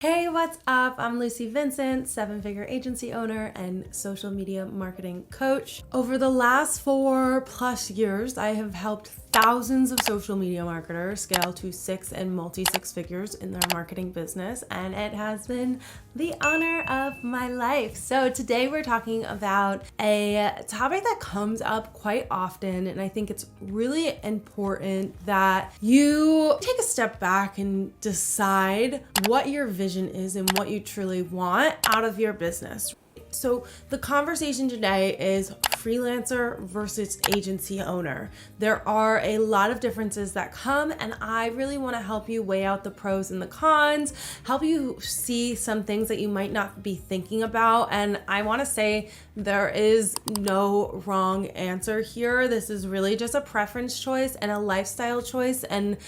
Hey, what's up? I'm Lucy Vincent, seven-figure agency owner and social media marketing coach. Over the last 4+ years, I have helped thousands of social media marketers scale to six and multi-six figures in their marketing business, and it has been the honor of my life. So today we're talking about a topic that comes up quite often, and I think it's really important that you take a step back and decide what your vision is and what you truly want out of your business. So the conversation today is freelancer versus agency owner. There are a lot of differences that come, and I really want to help you weigh out the pros and the cons, help you see some things that you might not be thinking about. And I want to say there is no wrong answer here. This is really just a preference choice and a lifestyle choice, and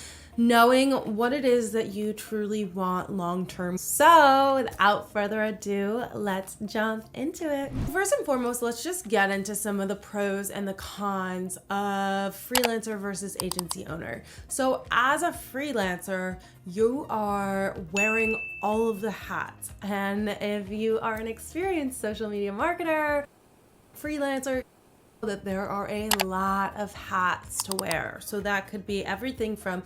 knowing what it is that you truly want long-term. So without further ado, let's jump into it. First and foremost, let's just get into some of the pros and the cons of freelancer versus agency owner. So as a freelancer, you are wearing all of the hats. And if you are an experienced social media marketer, freelancer, that there are a lot of hats to wear. So that could be everything from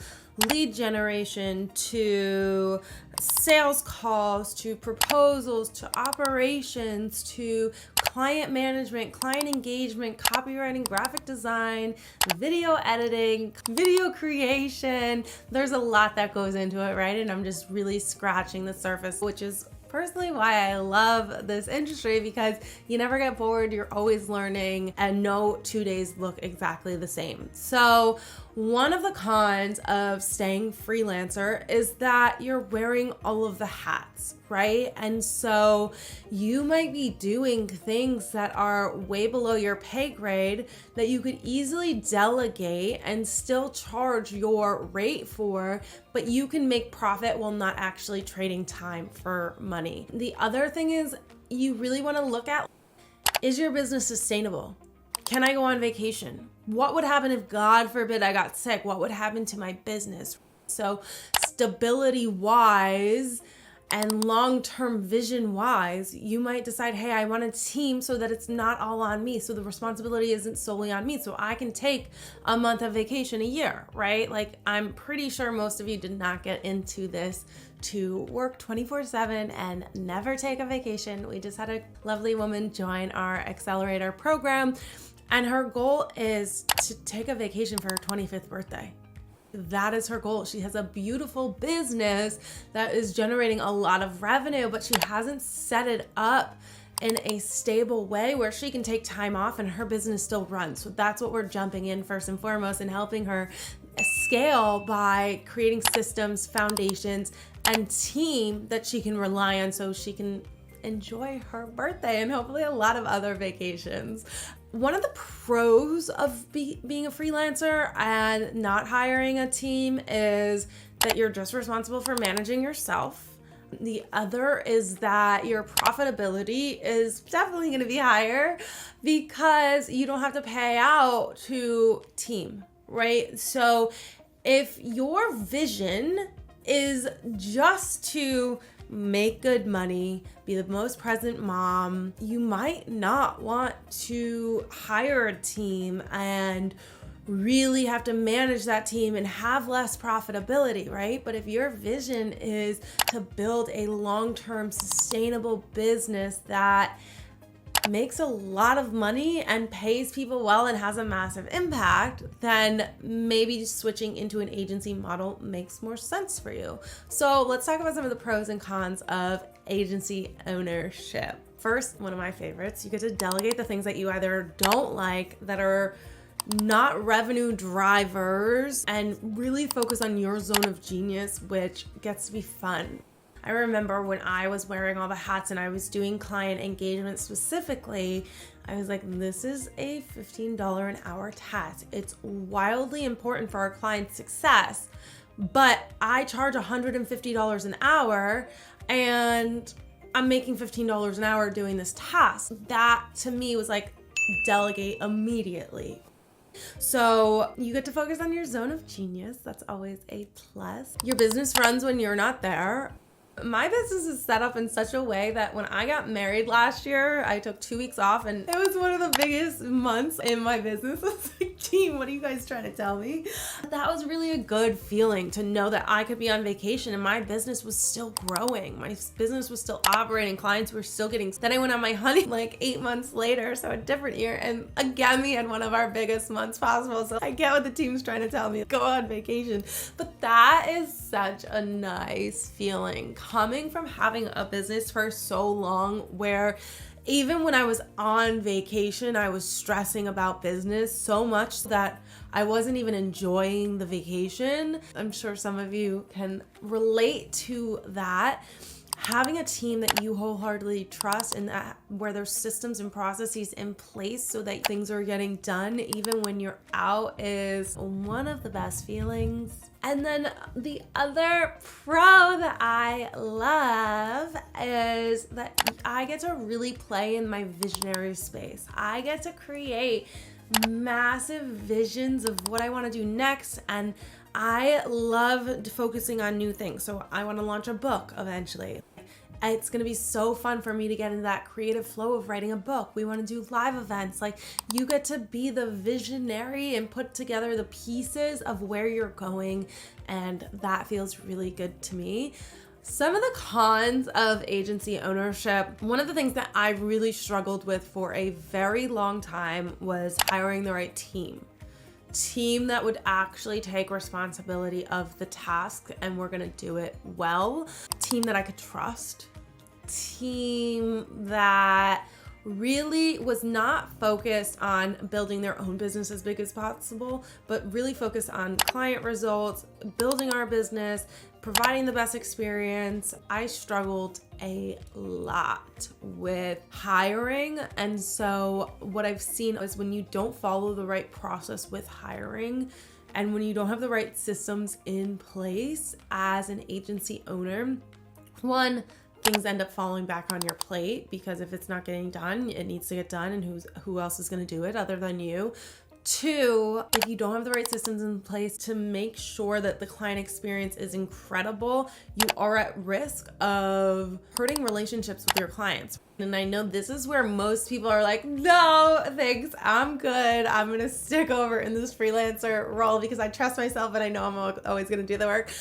lead generation to sales calls to proposals to operations to client management, client engagement, copywriting, graphic design, video editing, video creation. There's a lot that goes into it, right? And I'm just really scratching the surface, which is personally why I love this industry, because you never get bored, you're always learning, and no 2 days look exactly the same. So one of the cons of staying freelancer is that you're wearing all of the hats, right? And so you might be doing things that are way below your pay grade that you could easily delegate and still charge your rate for, but you can make profit while not actually trading time for money. The other thing is you really want to look at, is your business sustainable? Can I go on vacation? What would happen if, God forbid, I got sick? What would happen to my business? So stability wise and long-term vision wise, you might decide, hey, I want a team so that it's not all on me. So the responsibility isn't solely on me. So I can take a month of vacation a year, right? Like, I'm pretty sure most of you did not get into this to work 24/7 and never take a vacation. We just had a lovely woman join our accelerator program, and her goal is to take a vacation for her 25th birthday. That is her goal. She has a beautiful business that is generating a lot of revenue, but she hasn't set it up in a stable way where she can take time off and her business still runs. So that's what we're jumping in first and foremost and helping her scale by creating systems, foundations, and team that she can rely on so she can enjoy her birthday and hopefully a lot of other vacations. One of the pros of being a freelancer and not hiring a team is that you're just responsible for managing yourself. The other is that your profitability is definitely going to be higher because you don't have to pay out to team, right? So if your vision is just to make good money, be the most present mom, you might not want to hire a team and really have to manage that team and have less profitability, right? But if your vision is to build a long-term sustainable business that makes a lot of money and pays people well and has a massive impact, then maybe switching into an agency model makes more sense for you. So let's talk about some of the pros and cons of agency ownership. First, one of my favorites, you get to delegate the things that you either don't like, that are not revenue drivers, and really focus on your zone of genius, which gets to be fun. I remember when I was wearing all the hats and I was doing client engagement specifically, I was like, this is a $15 an hour task. It's wildly important for our client's success, but I charge $150 an hour and I'm making $15 an hour doing this task. That to me was like, delegate immediately. So you get to focus on your zone of genius. That's always a plus. Your business runs when you're not there. My business is set up in such a way that when I got married last year, I took 2 weeks off, and it was one of the biggest months in my business. I was like, team, what are you guys trying to tell me? That was really a good feeling to know that I could be on vacation and my business was still growing. My business was still operating. Clients were still getting. Then I went on my honeymoon like 8 months later, so a different year. And again, we had one of our biggest months possible. So I get what the team's trying to tell me. Go on vacation. But that is such a nice feeling coming from having a business for so long where even when I was on vacation, I was stressing about business so much that I wasn't even enjoying the vacation. I'm sure some of you can relate to that. Having a team that you wholeheartedly trust and that where there's systems and processes in place so that things are getting done even when you're out is one of the best feelings. And then the other pro that I love is that I get to really play in my visionary space. I get to create massive visions of what I want to do next, and I love focusing on new things. So I want to launch a book eventually. It's going to be so fun for me to get into that creative flow of writing a book. We want to do live events. Like, you get to be the visionary and put together the pieces of where you're going, and that feels really good to me. Some of the cons of agency ownership, one of the things that I really struggled with for a very long time was hiring the right team that would actually take responsibility of the task and we're gonna do it well. Team that I could trust. Team that really was not focused on building their own business as big as possible, but really focused on client results, building our business, providing the best experience. I struggled a lot with hiring. And so what I've seen is when you don't follow the right process with hiring, and when you don't have the right systems in place as an agency owner, one, things end up falling back on your plate because if it's not getting done, it needs to get done, and who else is going to do it other than you? Two, if you don't have the right systems in place to make sure that the client experience is incredible, you are at risk of hurting relationships with your clients. And I know this is where most people are like, no, thanks, I'm good. I'm going to stick over in this freelancer role because I trust myself and I know I'm always going to do the work.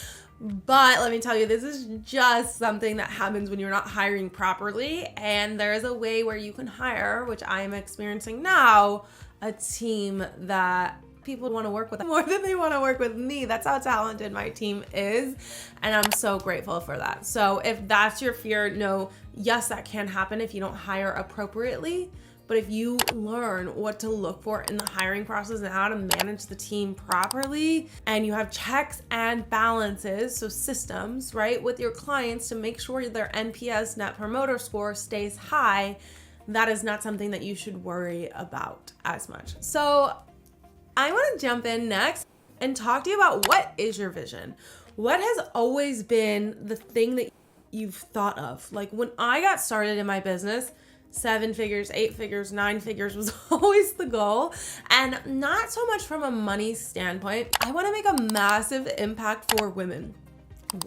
But let me tell you, this is just something that happens when you're not hiring properly. And there is a way where you can hire, which I am experiencing now, a team that people want to work with more than they want to work with me. That's how talented my team is. And I'm so grateful for that. So if that's your fear, no, yes, that can happen if you don't hire appropriately. But if you learn what to look for in the hiring process and how to manage the team properly, and you have checks and balances, so systems, right, with your clients to make sure their NPS, Net Promoter Score, stays high, that is not something that you should worry about as much. So I want to jump in next and talk to you about what is your vision? What has always been the thing that you've thought of? Like when I got started in my business, 7 figures, 8 figures, 9 figures was always the goal. And not so much from a money standpoint. I want to make a massive impact for women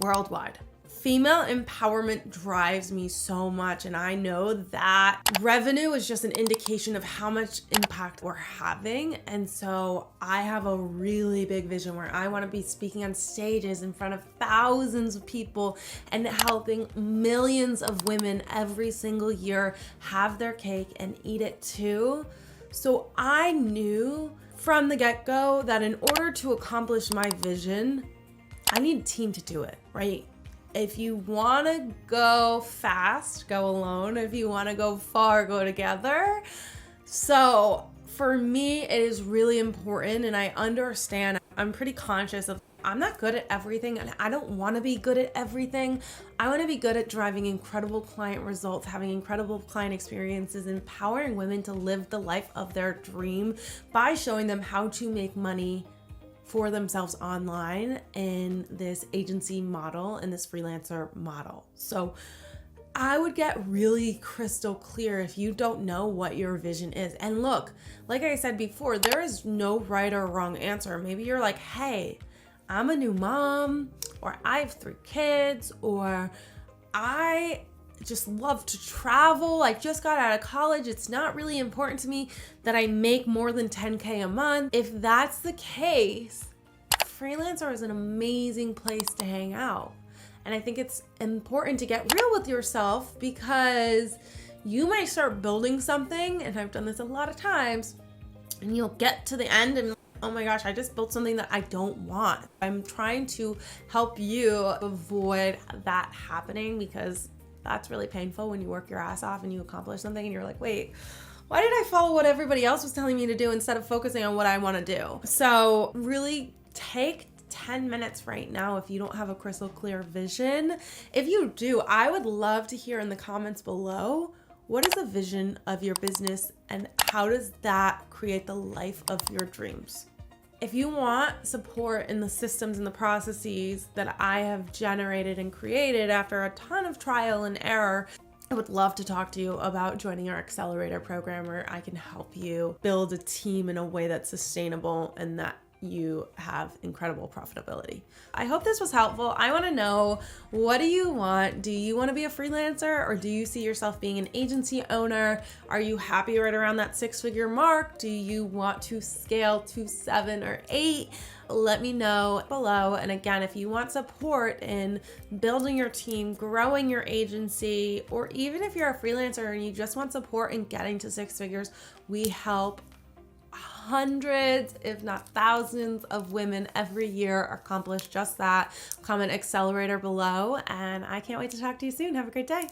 worldwide. Female empowerment drives me so much, and I know that revenue is just an indication of how much impact we're having. And so I have a really big vision where I want to be speaking on stages in front of thousands of people and helping millions of women every single year have their cake and eat it too. So I knew from the get-go that in order to accomplish my vision, I need a team to do it, right? If you want to go fast, go alone. If you want to go far, go together. So for me, it is really important, and I understand, I'm pretty conscious of I'm not good at everything, and I don't want to be good at everything. I want to be good at driving incredible client results, having incredible client experiences, empowering women to live the life of their dream by showing them how to make money for themselves online in this agency model, in this freelancer model. So I would get really crystal clear if you don't know what your vision is. And look, like I said before, there is no right or wrong answer. Maybe you're like, hey, I'm a new mom, or I have 3 kids, or I just love to travel. I just got out of college. It's not really important to me that I make more than 10K a month. If that's the case, Freelancer is an amazing place to hang out. And I think it's important to get real with yourself, because you might start building something, and I've done this a lot of times, and you'll get to the end and, oh my gosh, I just built something that I don't want. I'm trying to help you avoid that happening, because that's really painful when you work your ass off and you accomplish something and you're like, wait, why did I follow what everybody else was telling me to do instead of focusing on what I want to do? So really take 10 minutes right now if you don't have a crystal clear vision. If you do, I would love to hear in the comments below, what is the vision of your business and how does that create the life of your dreams? If you want support in the systems and the processes that I have generated and created after a ton of trial and error, I would love to talk to you about joining our accelerator program, where I can help you build a team in a way that's sustainable and that you have incredible profitability. I hope this was helpful. I want to know, what do you want? Do you want to be a freelancer, or do you see yourself being an agency owner? Are you happy right around that 6-figure mark? Do you want to scale to 7 or 8? Let me know below. And again, if you want support in building your team, growing your agency, or even if you're a freelancer and you just want support in getting to 6 figures, we help hundreds, if not thousands of women every year accomplish just that. Comment accelerator below, and I can't wait to talk to you soon. Have a great day.